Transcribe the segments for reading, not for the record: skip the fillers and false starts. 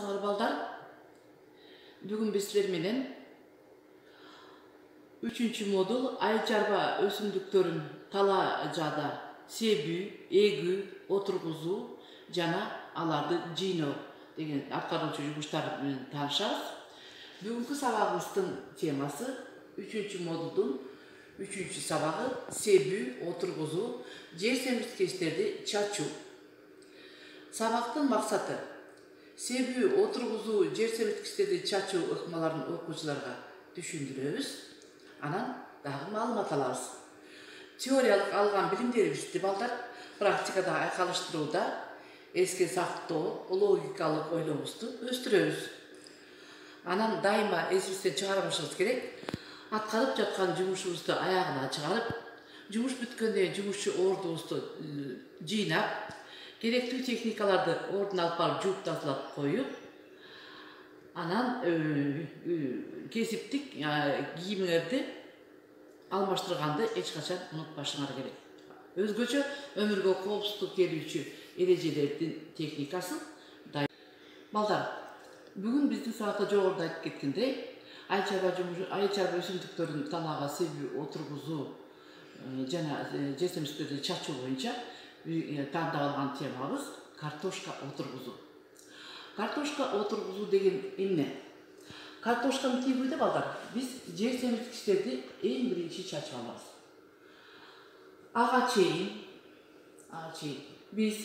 Balдар, bugün biz sizler menen 3. modul ayçarba ösümdüklerin tala jada sebü, egü, oturguzu jana alardı jino деген atkarıcı жумуштар менен tanışabыз. Bugünkü sabagыбыздын teması 3. modulдун 3. sabagı sebü, oturguzu, jer semирткичтерди чачуу. Sabактын maksatı sebü, oturguzu, jer semирткичтерди чачуу ыкмаларын окуучуларга түшүндүрөбүз. Анан дагы маалымат алабыз. Теориялык алган билимдерибизди балдар практикада айкалыштырууда эске сактоо, логикалык ойлообузду өстүрөбүз. Анан дайыма эсибизден чыгарбашыбыз керек. Аткарып жаткан жумушубузду аягына чыгарып, жумуш бүткөндөн кийин жумушчу ордубузду жыйнап, керектүү техникаларды ордуна алып барып жууп тазалап коюп, анан кесиптик кийимиңерди алмаштырганды эч качан унутпашыңар керек. Өзгөчө өмүргө коопсуздук келүүчү эрежелердин техникасын балдар, бүгүн биздин сабакта жогоруда айтып кеткендей, айчарба өсүмдүктөрдүн талаага себүү, отургузуу жана жер семирткичтерди чачуу боюнча тандап алган темабыз картошка отургузуу. Картошка отургузуу деген эмне? Картошканы тийгүүдө балдар, биз жер семирткичтерди эң биринчи чачып алабыз. Ага чейин биз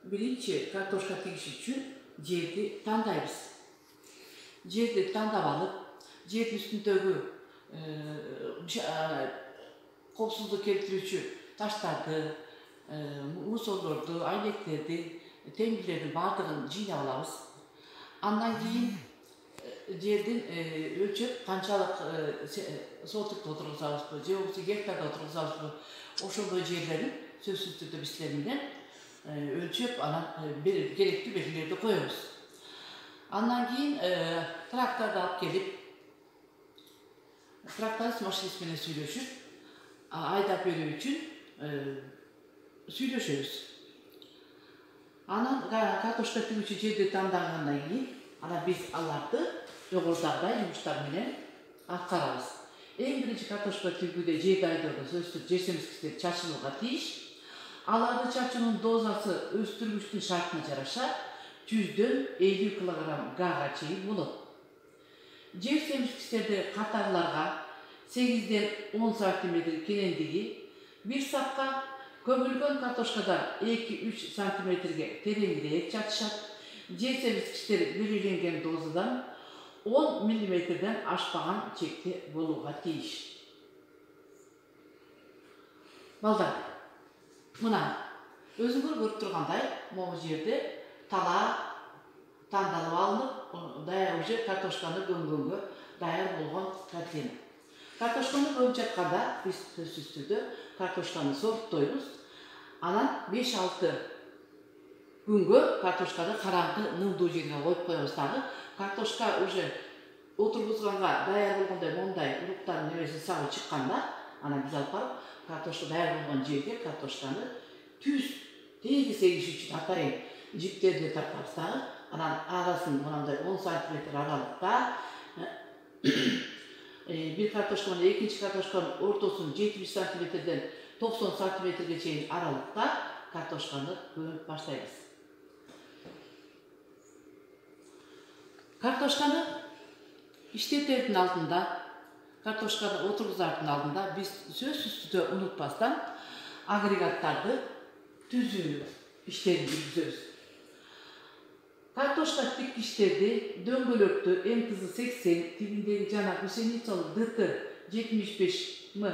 биринчи картошка тигиш үчүн жерди тандайбыз. Жерди тандап алып, жердин үстүндөгү коопсуздук келтирүүчү таштарды, мусорлорду, айнектерди, темирлердин баардыгын жыйнап алабыз. Андан кийин жердин өлчөп канчалык сотукта отургузабызбы, же болбосо гектарда отургузабызбы, ошондой жерлерин сөзсүз түрдө биз силер менен өлчөп, анан керектүү белгилерди коебуз. Андан кийин тракторду алып келип, тракторист машинист менен сүйлөшүп, айдап берүү үчүн сүйлөшөбүз. Анан картошка тигүүчү жерди тандагандан кийин, анан биз аларды жогорудагыдай жумуштар менен аткарабыз. Эң биринчи картошка тигүүдө жерди айдоодо сөзсүз жер семирткичтер чачылууга тийиш. Аларды чачуунун дозасы өстүргүчтүн шартына жараша 100дөн 50 килограмм гага чейин болот. Жер семирткичтерди катарларга 8ден 10 сантиметр кенендиги, бир сапка көмүлгөн картошкадан 2-3 сантиметрге тереңирээк чачышат. Жер семирткичтер белгиленген дозадан 10 миллиметрден ашпаган чекте болууга тийиш. Балдар, мына өзүңөр көрүп тургандай, могу жерде тала тандалып алынып, даяр уже картошканы көмгөнгө даяр болгон картина. Картошканы көмүп жатканда биз сөзсүз түрдө картошканы сорттойбуз. Анан 5-6 күнгө картошканы караңгы нымдуу жерге коюп коебуз. Дагы картошка уже отургузганга даяр болгондой мондай уруктардын немеси сабы чыкканда, анан биз алып барып картошка даяр болгон жерге картошканы түз тегиз эгиш үчүн атайын жиптерди тартабыз. Дагы анан арасын мындай 10 сантиметр аралыкта bir kartoşka менен экинчи картошканын ортосун 70 сантиметрден 90 сантиметрге чейин аралыкта картошканы көмүп баштайбыз. Картошканы иштетердин алдында, картошканы отургузардын алдында биз сөзсүз түрдө унутпастан агрегаттарды түзүү иштерин жүргүзөбүз. Картошка тиккичтерди дөңгөлөктү МТЗ 80 тибиндеги жана гусеницалык ДТ 75М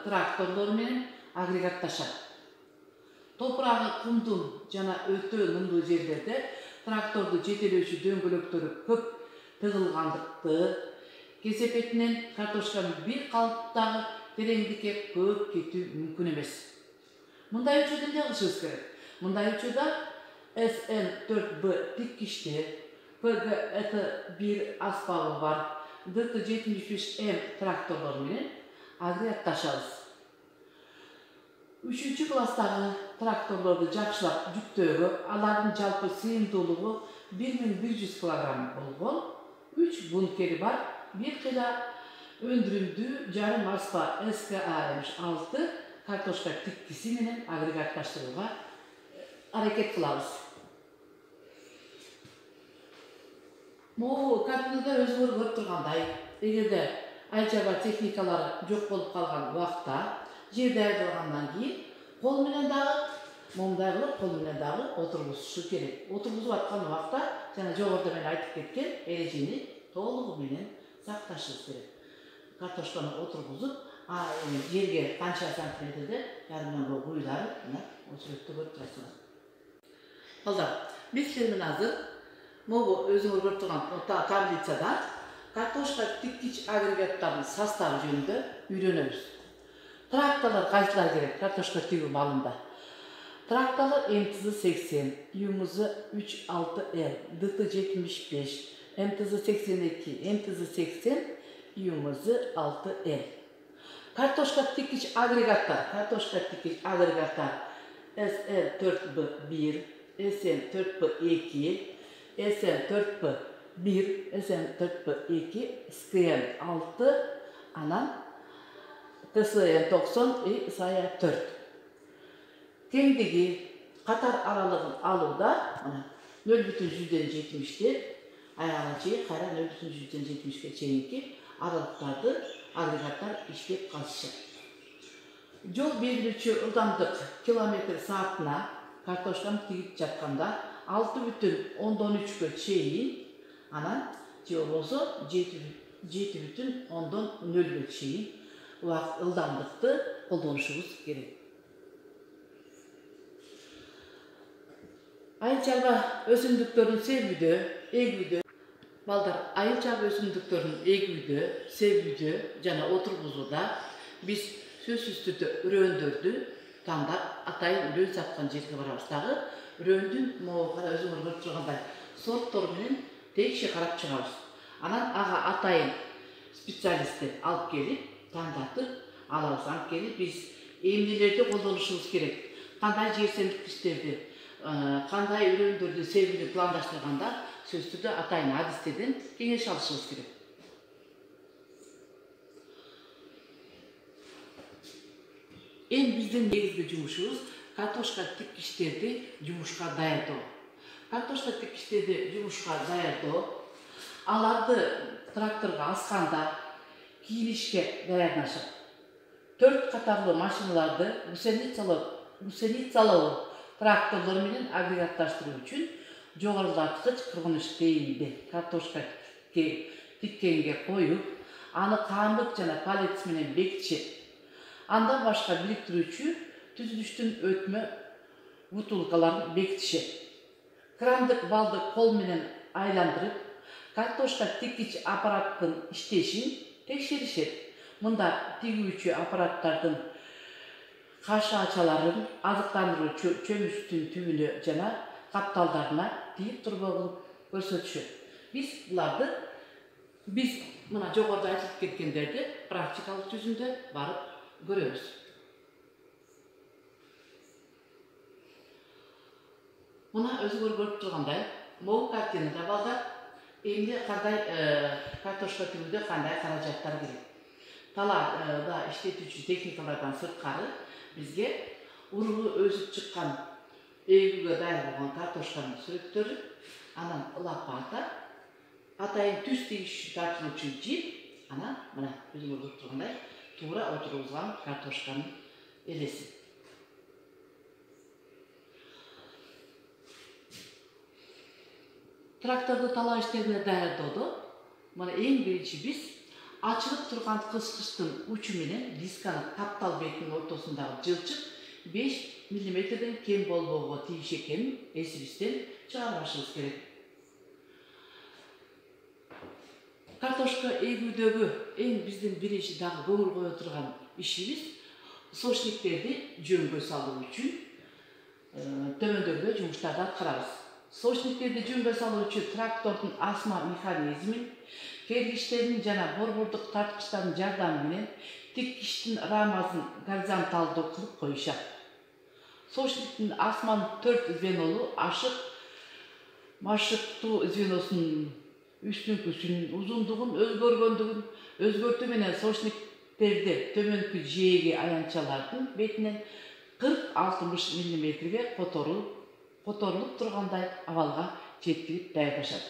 тракторлору менен агрегатташат. Топурагы кумдун жана өтө нымдуу жерлерде тракторду жетелөөчү дөңгөлөктөрү көп тыгылгандыкты, кесепетинен картошканын бир калыптагы тереңдикке көп кетүү мүмкүн эмес. Мындай үчөдө эмне кылышыбыз керек? Мындай үчөдө SN4B тиккичтер, PGT1 аспабы бар DT75M тракторлору менен агрегатташабыз. 3-класстагы тракторлорду жакшылап жүктөөгө, алардын жалпы сыйымдуулугу 1100 kilogram болгон 3 bunкери бар. Bir kila öndürüldüğü yarım aspa SKA-6 kartoşka tikkisi менен agregatlaştırууга hareket kılabız. Bu kартинада өзүңөр көрүп тургандай, эгерде айчаба техникалары жок болуп калган убакта, жерде айдалгандан кийин кол менен дагы, момундай кылып кол менен дагы отургузушу керек. Отургузуп аткан убакта жана жогоруда мен айтып кеткен эрежени толугу менен сакташыбыз керек. Картошканы отургузуп, жерге канча сантиметрде ярымдан куюларын мына очеректе көрүп турасыздар. Балдар, биз менен азыр могу өзүңөр көрүп турган таблицадан картошка тиккич агрегаттарынын составы жөнүндө үйрөнөбүз. Тракторлор кайсылар керек картошка тигүү малында? Тракторлор МТЗ-80, ЮМЗ-36L, ДТ-75, МТЗ-82, МТЗ-80, ЮМЗ-6L. Картошка тиккич агрегаттар SL4B1, SM4B2, SM4B1, SM4B2, SKM6, анан ТСМ90 и САЯ4. Кеңдиги катар аралыгын алууда 0,70 аягына чейин кайра 0,70 чейинки аралыктарды агрегаттар иштеп калышат. Жол белгилөөчү ылдамдык километр саатына картошканы тигип жатканда 6,13 чейин, анан же болбосо 7,0 чейин ылдамдыкты колдонушубуз керек. Айыл-чарба өсүмдүктөрүн эгүүдө, балдар, айыл-чарба өсүмдүктөрүн эгүүдө, себүүдө жана отургузууда биз сөзсүз түрдө үрөөндөрдү тандап, атайын үрөөн саткан жерге барабыз. Дагы үрөөндүн өзүңөр көрүп тургандай сорттору менен текши карап чыгабыз. Анан ага атайын специалисттер алып келип, тандатып алабыз. Анткени биз эмнелерди колдонушубуз керек, кандай жерсемдиктерди, кандай үрөөндөрдү себүүнү пландаштырганда сөзсүз түрдө атайын адистерден кеңеш алышыбыз керек. Эң биздин негизги жумушубуз картошка тиккичтерди жумушка даярдоо. Картошка тиккичтерди жумушка даярдоо, аларды тракторго асканда кийинишке даярдашат. 4 катарлуу машиналарды гусеницалоо тракторлор менен агрегатташтыруу үчүн жогорулаткыч кыргыныч дейинде картошка тиккенге коюп, аны камык жана палец менен бекитишет. Андан башка бириктирүүчү түзүлүштүн өтмө бутулкаларын бекитишет. Крандык балды кол менен айландырып, картошка тиккич аппараттын иштешин текшеришет. Мында тигүүчү аппараттардын кашаачаларын азыктандыруучу чөмүчтүн түбүнө жана капталдарына тийип турбогун көрсөтүшөт. Биз мына жогоруда айтылып кеткендерди практикалык жүзүндө барып көрөбүз. Мына өзүңөр көрүп тургандай, могу картинада балдар эмне кандай картошка тигүүдө кандай каражаттар керек. Талаада иштетүүчү техникалардан сырткары бизге уруу өсүп чыккан эгүүгө даяр болгон картошканын сүрөттөрү, анан лопата, атайын түз тийиш тартылуучу жип, анан мына өзүңөр көрүп тургандай туура отургузган картошканын элеси. Тракторду талаа иштерине даярдоодо мына эң биринчи биз ачылып турган кыскычтын учу менен дисканын каптал бетинин ортосундагы жылчык 5 мм кем болбоого тийиш экенин эсибизден чыгарбашыбыз керек. Картошка эгүүдөгү эң биздин биринчи дагы көңүл кое турган ишибиз сочниктерди жөнгө салуу үчүн төмөндөгүдөй жумуштарды аткарабыз. Сочниктерди жөнгө салуу үчүн трактордун асма механизмин, кергичтердин жана борбордук тарткычтардын жардамы менен тиккичтин рамасын горизонталдуу кылып коюшат. Сочниктин асманын 4 звенолу ашык Машыктуу звеносунун үстүнкүсүнүн узундугун өзгөргөндүгүн өзгөртүү менен сошниктерди төмөнкү жээги аянтчалардын бетинен 40-60 миллиметрге которулуп тургандай абалга жеткирип даярдашат.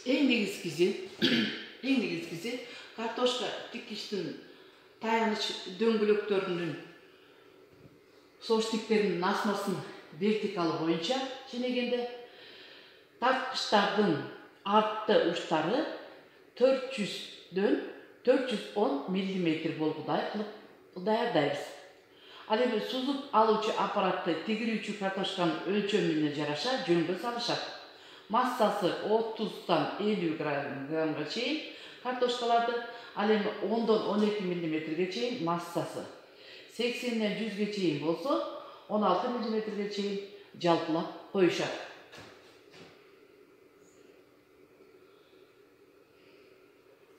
Эң негизгиси картошка тикиштин таяныч дөңгөлөктөрүнүн сошниктеринин асмасын вертикалы боюнча ченегенде тарткычтардын артты учтары 400-дөн 410 мм болгудай кылып даярдайбыз. Ал эми сузуп алуучу аппаратты тигирүүчү картошканын өлчөмүнө жараша жөнгө салышат. Массасы 30-дан 50 граммга чейин картошкаларды, ал эми 10-дон 12 мм чейин массасы 80-ден 100-ге чейин болсо 16 мм чейин жалпылап коюшат.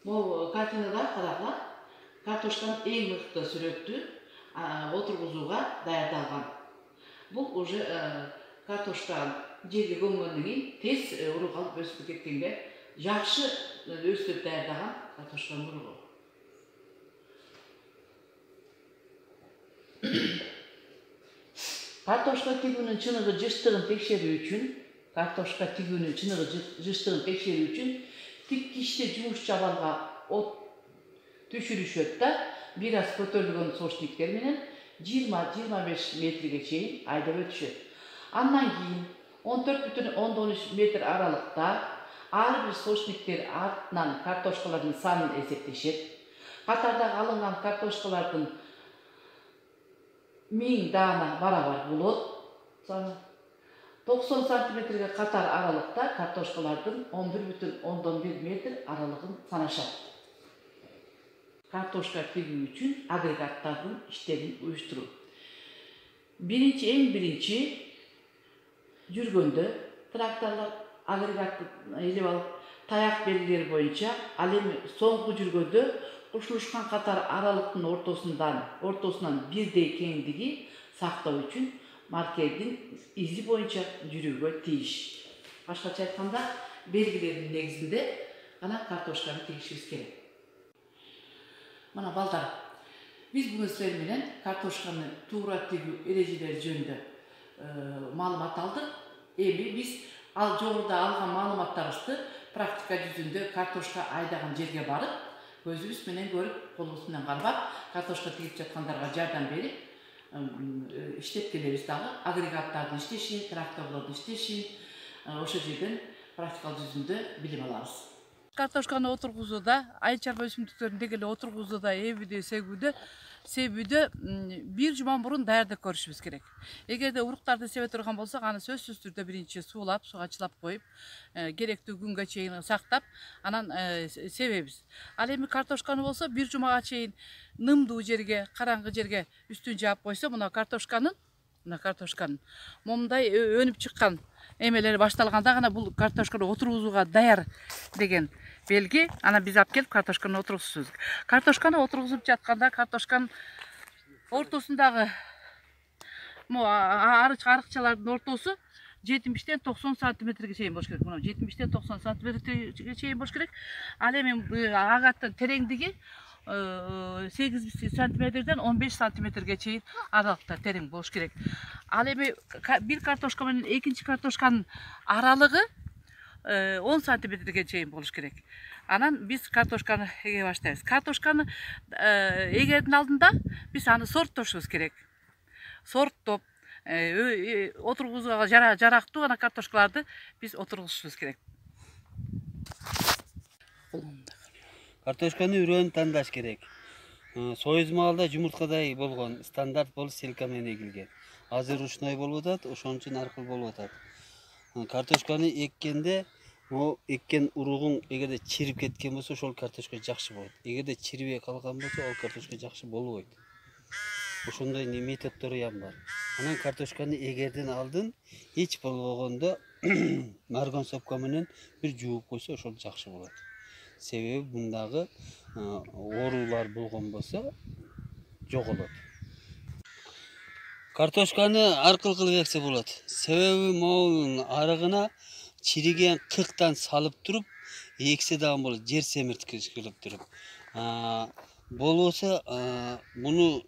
Бул картинада карагыла картошканын эң мыкты сүрөтү отургузууга даярдалган. Бул уже картошка жерге көмгөндөн кийин тез урук алып өсүп кеткенге жакшы өстүп даярдаган картошканын уругу. Картошка тигүүнүн чыныгы жыштыгын текшерүү үчүн тиккичти жумушчу абалга от түшүрүшөт да, бир аз көтөрүлгөн сошниктер менен 20-25 метрге чейин айдап өтүшөт. Андан кийин 14,13 метр аралыкта ар бир сошниктер артынан картошкалардын санын эсептешет. Катардагы алынган картошкалардын 1000 даана барабар болот. 90 сантиметрге катар аралыкта картошкалардын 11,1 метр аралыгын санашат. Картошка тигүү үчүн агрегаттардын иштерин уюштуруу. Эң биринчи жүргөндө тракторлор агрегатты илип алып, таяк белгилери боюнча, ал эми соңку жүргөндө кошулушкан катар аралыктын ортосунан бирдей кеңдиги сактоо үчүн маркердин изи боюнча жүрүүгө тийиш. Башкача айтканда, белгилердин негизинде гана картошканы тигишибиз керек. Мына балдар, биз бүгүн силер менен картошканы туура тигүү эрежелери жөнүндө маалымат алдык. Эми биз жогоруда алган маалыматтарыбызды практика жүзүндө картошка айдаган жерге барып, көзүбүз менен көрүп, колубуз менен кармап, картошка тигип жаткандарга жардам берип, иштеп келебиз дагы. Агрегаттардын иштешин, тракторлордун иштешин ошол жерден практикалык жүзүндө билим алабыз. Картошканы отургузууда, айыл чарба өсүмдүктөрүн деги эле отургузууда, эбүүдө, себүүдө бир жума мурун даярдап көрүшүбүз керек. Эгерде уруктарды себе турган болсок, аны сөзсүз түрдө биринчи суулап, суга чылап коюп, керектүү күнгө чейин сактап, анан себебиз. Ал эми картошканы болсо бир жумага чейин нымдуу жерге, караңгы жерге үстүн жаап койсо, мына картошканын момундай өнүп чыккан эмелери башталганда гана бул картошканы отургузууга даяр деген белги. Анан биз алып келип картошканы отургузабыз. Картошканы отургузуп жатканда картошканын ортосундагы арыкчалардын ортосу 70-ден 90 сантиметрге чейин болуш керек. Мына 70-ден 90 сантиметрге чейин болуш керек. Ал эми агаттын тереңдиги 8 сантиметрден 15 сантиметрге чейин аралыкта терең болуш керек. Ал эми бир картошка менен экинчи картошканын аралыгы 10 сантиметрге чейин болуш керек. Анан биз картошканы эге баштайбыз. Картошканы эгердин алдында биз аны сорттошубуз керек. Сорттоп, отургузууга жарактуу гана картошкаларды биз отургузушубуз керек. Картошканы үрөөнү тандаш керек. Союз маалда жумурткадай болгон стандарт болуп селка менен эгилген. Азыр ручной болуп атат, ошон үчүн аркылуу болуп атат. Картошканы эккенде, эккен уругуң эгерде чирип кеткен болсо, ошол картошка жакшы болот. Эгерде чирибей калган болсо, ал картошка жакшы болбойт. Ошондой методдору бар. Анан картошканы эгерден алдын эч болбогондо маргон сопка менен бир жууп койсо, ошол жакшы болот. Себеби бундагы оорулар болгон болсо жоголот. Картошканы ар кыл кылып эксе болот. Себеби могунун арыгына чириген кыктан салып туруп эксе дагы болот, жер семирткич кылып туруп. Болбосо буну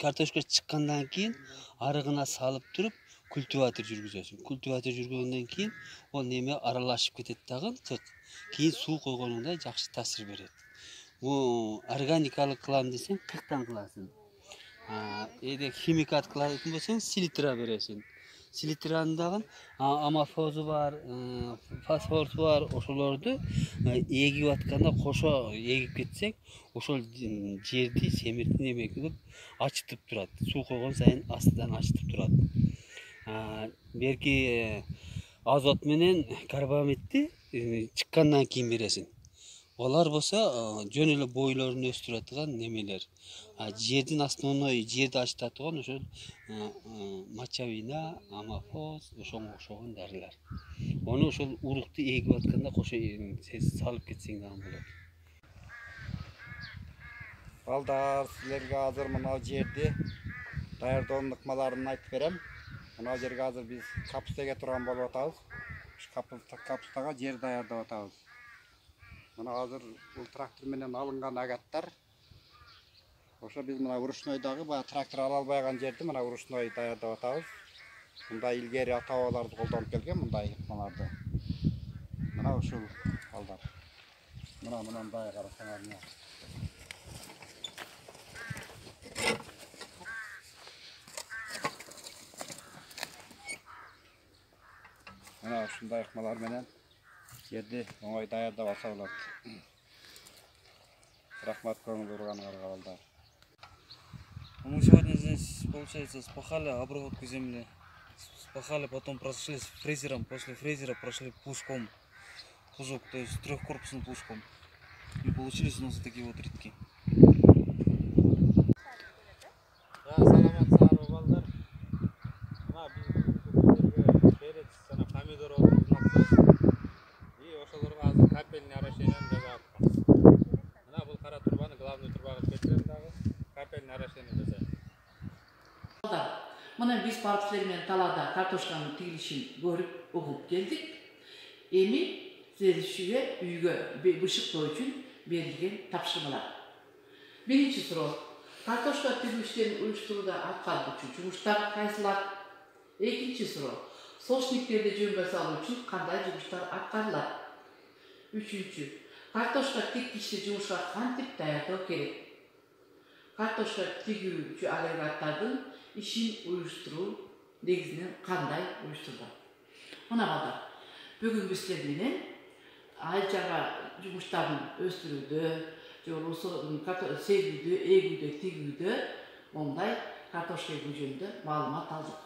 картошка чыккандан кийин арыгына салып туруп культиватор жүргүзөсүң. Культиватор жүргөндөн кийин ол неме аралашып кетет дагы кык. Кийин суу койгонуңда жакшы таасир берет. Бу органикалык кылам десең кыктан кыласың. Эде химикат кылатын болсоң селитра бересиң. Селитранын дагы амофозу бар, фосфорусу бар, ошолорду эгип атканда кошо эгип кетсең, ошол жерди семиртип неме кылып ачытып турат. Суу койгон сайын астынан ачытып турат. Берки азот менен карбамидти чыккандан кийин бересиң. Олар болсо жөн эле бойлорун өстүрө турган немелер. Жердин основной жерди ачыта турган ошол мочовина, амофоз, ошого окшогон дарылар. Ону ошол урукту эгип атканда кошо салып кетсең дагы болот. Балдар, силерге азыр мына жерди даярдоонун ыкмаларын айтып берем. Мына жерге азыр биз капуста эге турган болуп атабыз. Капустага жер даярдап атабыз. Мына азыр бул трактор менен алынган агаттар. Ошо биз мына урушнойдагы баягы трактор ала албайган жерди мына урушной даярдап атабыз. Мындай илгери ата-бабаларыбыз колдонуп келген мындай ыкмаларды. Мына ушул балдар. Мына мындай карасаңар мына. Мына ушундай ыкмалар менен жерди оңой даярдап алса болот. Рахмат көңүл бурганыңарга балдар. Мы сегодня здесь, получается, спахали обработку земли. Спахали, потом прошли с фрезером. После фрезера прошли пушком. Пушок, то есть трехкорпусным пушком. И получились у нас вот такие вот рядки. Саламатсыздарбы балдар. Мына биз перец жана помидор отургузмакчыбыз. И ошолорго азыр капельный орошениени жасап атканбыз. Мына бул кара турбаны главный турбага кетирем дагы. Капельный орошение жасайм. Мына биз барып силер менен талаада картошканын тигилишин көрүп, угуп келдик. Эми следующийге үйгө бышыктоо үчүн берилген тапшырмалар. Биринчи суроо. Картошка тигүү иштерин уюштурууда аткарылуучу жумуштар кайсылар? Экинчи суроо. Сошниктерди жөнгө салуу үчүн кандай жумуштар аткарылат? Үчүнчү. Картошка тиккичти жумушка кантип даярдоо керек? Картошка тигүүчү агрегаттардын ишин уюштуруу негизинен кандай уюштурулат? Мына балдар, бүгүн биз силер менен айыл-чарба жумуштарын өстүрүүдө, же болбосо себүүдө, эгүүдө, тигүүдө, мондай картошка эгүү жөнүндө маалымат алдык.